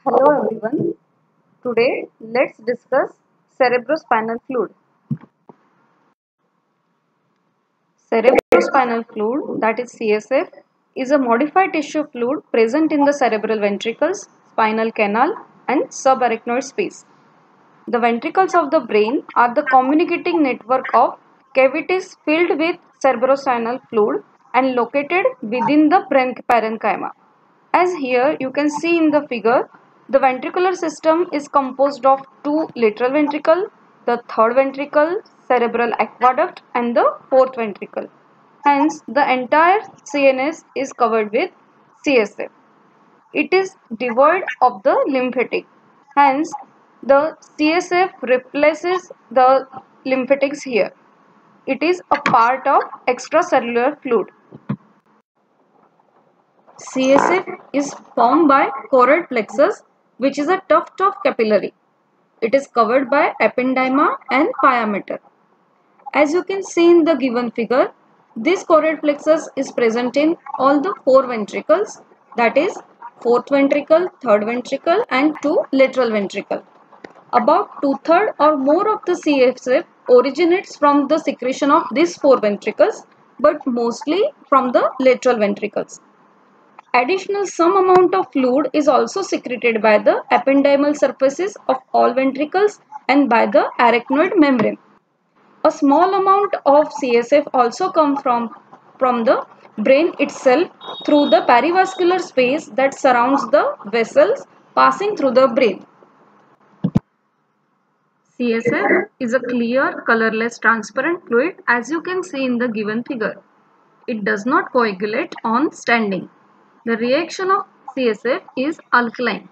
Hello everyone. Today let's discuss cerebrospinal fluid. Cerebrospinal fluid, that is CSF, is a modified tissue fluid present in the cerebral ventricles, spinal canal and subarachnoid space. The ventricles of the brain are the communicating network of cavities filled with cerebrospinal fluid and located within the brain parenchyma. As here you can see in the figure, the ventricular system is composed of two lateral ventricle, the third ventricle, cerebral aqueduct and the fourth ventricle. Hence, the entire CNS is covered with CSF. It is devoid of the lymphatic. Hence, the CSF replaces the lymphatics here. It is a part of extracellular fluid. CSF is formed by choroid plexus, which is a tuft of capillary. It is covered by ependyma and pia mater. As you can see in the given figure, this choroid plexus is present in all the four ventricles, that is fourth ventricle, third ventricle and two lateral ventricle. About two-thirds or more of the CSF originates from the secretion of these four ventricles, but mostly from the lateral ventricles. Additional some amount of fluid is also secreted by the ependymal surfaces of all ventricles and by the arachnoid membrane. A small amount of CSF also comes from the brain itself through the perivascular space that surrounds the vessels passing through the brain. CSF is a clear, colorless, transparent fluid as you can see in the given figure. It does not coagulate on standing. The reaction of CSF is alkaline.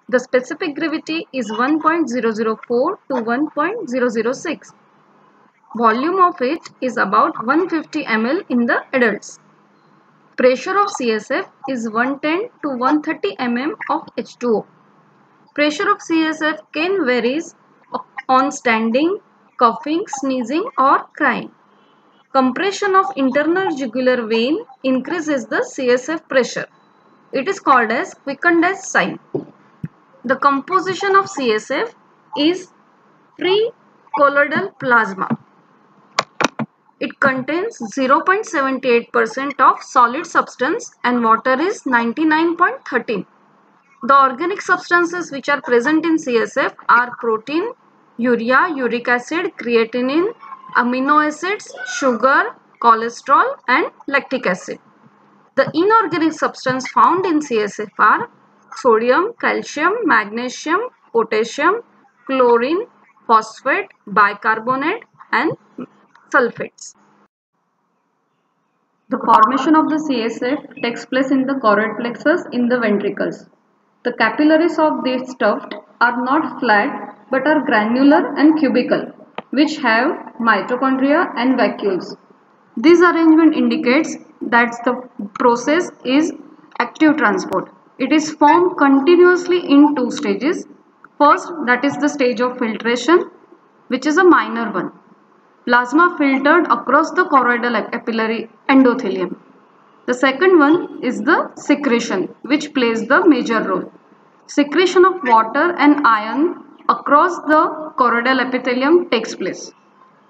The specific gravity is 1.004 to 1.006. Volume of it is about 150 ml in the adults. Pressure of CSF is 110 to 130 mm of H2O. Pressure of CSF can vary on standing, coughing, sneezing or crying. Compression of internal jugular vein increases the CSF pressure. It is called as quickened as sign. The composition of CSF is free colloidal plasma. It contains 0.78% of solid substance and water is 99.13. The organic substances which are present in CSF are protein, urea, uric acid, creatinine, amino acids, sugar, cholesterol and lactic acid. The inorganic substances found in CSF are sodium, calcium, magnesium, potassium, chlorine, phosphate, bicarbonate and sulfates. The formation of the CSF takes place in the choroid plexus in the ventricles. The capillaries of this tuft are not flat but are granular and cubical, which have mitochondria and vacuoles. This arrangement indicates that the process is active transport. It is formed continuously in two stages. First, that is the stage of filtration, which is a minor one. Plasma filtered across the choroidal capillary endothelium. The second one is the secretion, which plays the major role. Secretion of water and iron across the choroidal epithelium takes place.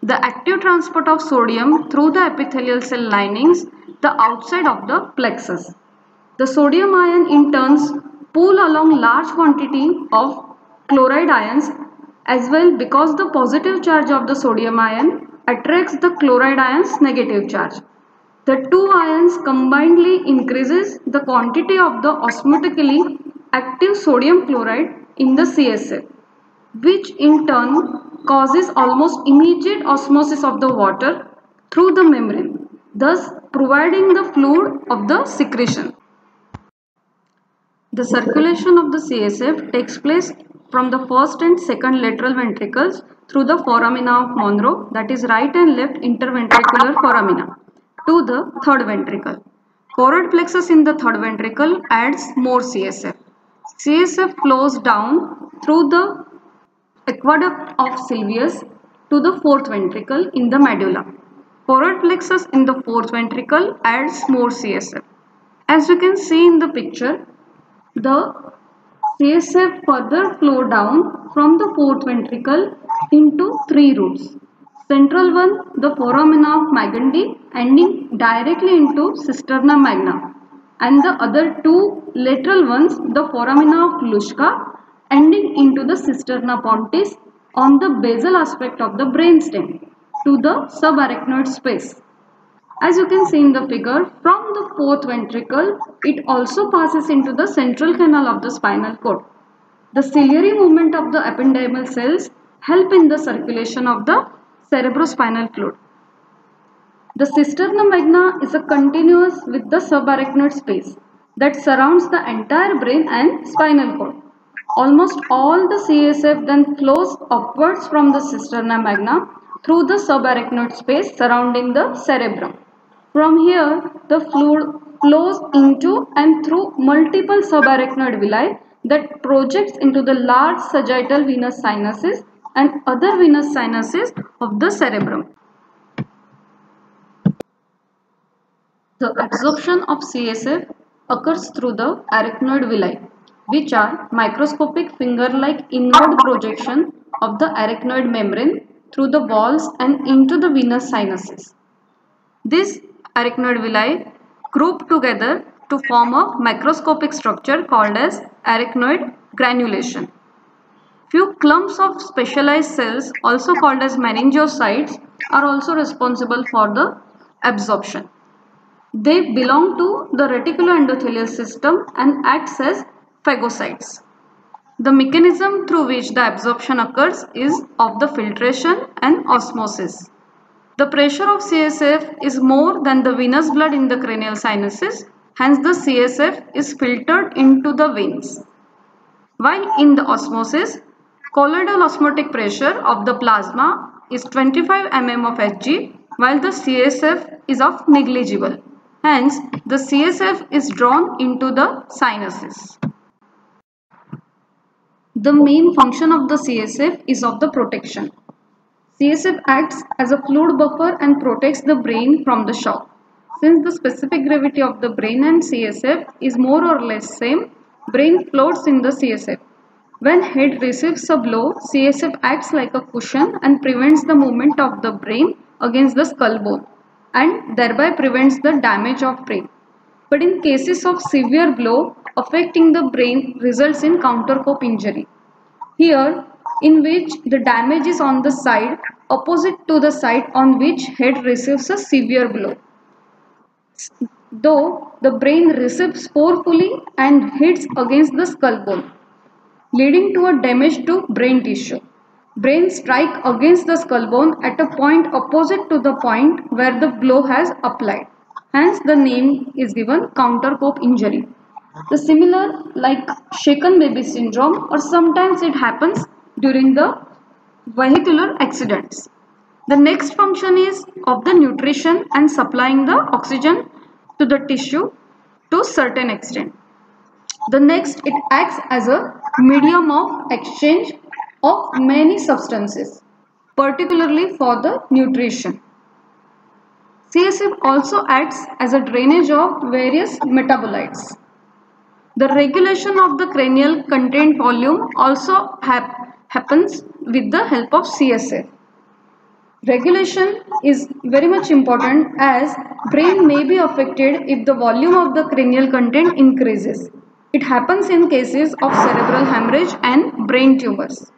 The active transport of sodium through the epithelial cell linings, the outside of the plexus. The sodium ion in turns pull along large quantity of chloride ions as well because the positive charge of the sodium ion attracts the chloride ion's negative charge. The two ions combinedly increases the quantity of the osmotically active sodium chloride in the CSF, which in turn causes almost immediate osmosis of the water through the membrane, thus providing the fluid of the secretion. The circulation of the CSF takes place from the first and second lateral ventricles through the foramina of Monro, that is right and left interventricular foramina, to the third ventricle. Choroid plexus in the third ventricle adds more CSF. CSF flows down through the aqueduct of Sylvius to the fourth ventricle in the medulla. Choroid plexus in the fourth ventricle adds more CSF. As you can see in the picture, the CSF further flow down from the fourth ventricle into three routes. Central one, the foramina of Magendie, ending directly into cisterna magna, and the other two lateral ones, the foramina of Luschka, ending into the cisterna pontis on the basal aspect of the brainstem to the subarachnoid space. As you can see in the figure, from the fourth ventricle, it also passes into the central canal of the spinal cord. The ciliary movement of the ependymal cells help in the circulation of the cerebrospinal fluid. The cisterna magna is a continuous with the subarachnoid space that surrounds the entire brain and spinal cord. Almost all the CSF then flows upwards from the cisterna magna through the subarachnoid space surrounding the cerebrum. From here, the fluid flows into and through multiple subarachnoid villi that projects into the large sagittal venous sinuses and other venous sinuses of the cerebrum. The absorption of CSF occurs through the arachnoid villi, which are microscopic finger-like inward projection of the arachnoid membrane through the walls and into the venous sinuses. These arachnoid villi group together to form a macroscopic structure called as arachnoid granulation. Few clumps of specialized cells, also called as meningiocytes, are also responsible for the absorption. They belong to the reticuloendothelial system and acts as phagocytes. The mechanism through which the absorption occurs is of the filtration and osmosis. The pressure of CSF is more than the venous blood in the cranial sinuses, hence the CSF is filtered into the veins. While in the osmosis, colloidal osmotic pressure of the plasma is 25 mm of Hg, while the CSF is of negligible. Hence, the CSF is drawn into the sinuses. The main function of the CSF is of the protection. CSF acts as a fluid buffer and protects the brain from the shock. Since the specific gravity of the brain and CSF is more or less same, brain floats in the CSF. When head receives a blow, CSF acts like a cushion and prevents the movement of the brain against the skull bone and thereby prevents the damage of brain. But in cases of severe blow affecting the brain results in countercope injury. Here, in which the damage is on the side opposite to the side on which head receives a severe blow. Though the brain receives forcefully and hits against the skull bone, leading to a damage to brain tissue. Brain strike against the skull bone at a point opposite to the point where the blow has applied. Hence the name is given countercope injury. The similar like shaken baby syndrome, or sometimes it happens during the vehicular accidents. The next function is of the nutrition and supplying the oxygen to the tissue to certain extent. The next, it acts as a medium of exchange of many substances, particularly for the nutrition. CSF also acts as a drainage of various metabolites. The regulation of the cranial content volume also happens with the help of CSF. Regulation is very much important as brain may be affected if the volume of the cranial content increases. It happens in cases of cerebral hemorrhage and brain tumors.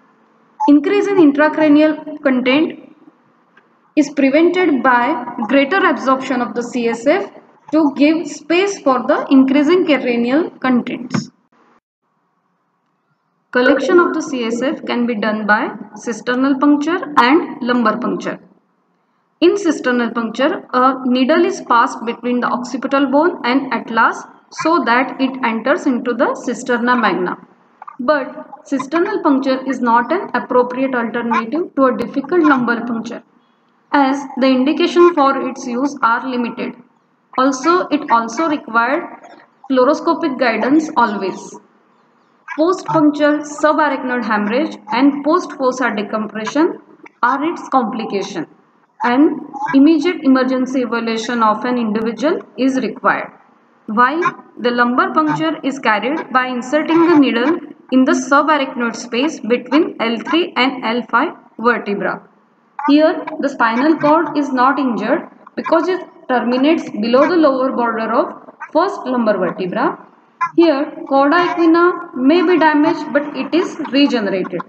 Increase in intracranial content is prevented by greater absorption of the CSF to give space for the increasing cranial contents. Collection of the CSF can be done by cisternal puncture and lumbar puncture. In cisternal puncture, a needle is passed between the occipital bone and atlas so that it enters into the cisterna magna. But cisternal puncture is not an appropriate alternative to a difficult lumbar puncture, as the indication for its use are limited. It also required fluoroscopic guidance always. Post-puncture subarachnoid hemorrhage and post-fossa decompression are its complications, and immediate emergency evaluation of an individual is required. While the lumbar puncture is carried by inserting the needle in the subarachnoid space between L3 and L5 vertebra. Here, the spinal cord is not injured because it terminates below the lower border of first lumbar vertebra. Here, chorda equina may be damaged, but it is regenerated.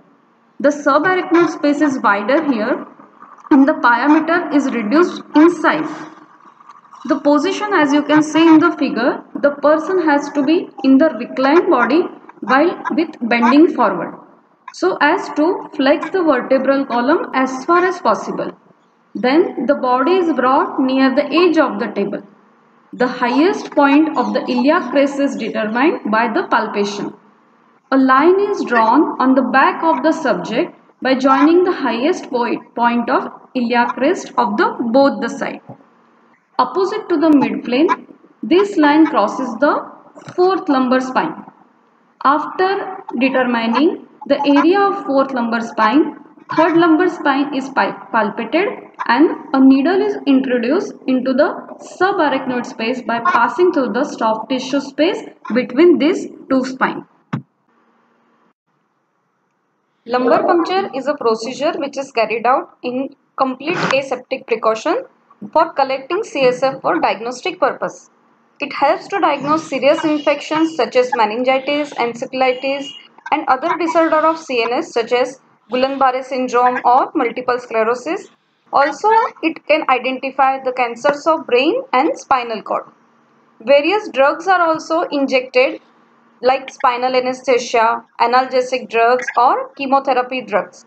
The subarachnoid space is wider here and the pyometer is reduced in size. The position, as you can see in the figure, the person has to be in the reclined body while with bending forward, so as to flex the vertebral column as far as possible. Then the body is brought near the edge of the table. The highest point of the iliac crest is determined by the palpation. A line is drawn on the back of the subject by joining the highest point of iliac crest of both the side. Opposite to the midplane, this line crosses the fourth lumbar spine. After determining the area of fourth lumbar spine, third lumbar spine is palpated and a needle is introduced into the subarachnoid space by passing through the soft tissue space between these two spines. Lumbar puncture is a procedure which is carried out in complete aseptic precaution for collecting CSF for diagnostic purpose. It helps to diagnose serious infections such as meningitis, encephalitis, and other disorder of CNS such as Guillain-Barré syndrome or multiple sclerosis. Also, it can identify the cancers of brain and spinal cord. Various drugs are also injected like spinal anesthesia, analgesic drugs or chemotherapy drugs.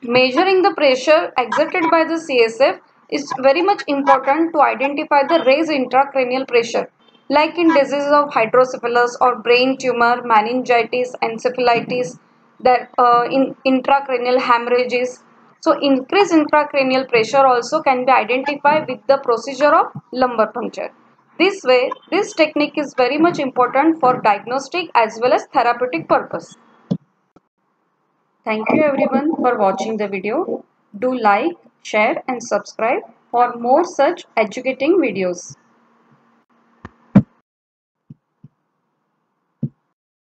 Measuring the pressure exerted by the CSF is very much important to identify the raised intracranial pressure, like in diseases of hydrocephalus or brain tumor, meningitis, encephalitis, that in intracranial hemorrhages. So increased intracranial pressure also can be identified with the procedure of lumbar puncture. This way, this technique is very much important for diagnostic as well as therapeutic purpose. Thank you everyone for watching the video. Do like, share and subscribe for more such educating videos.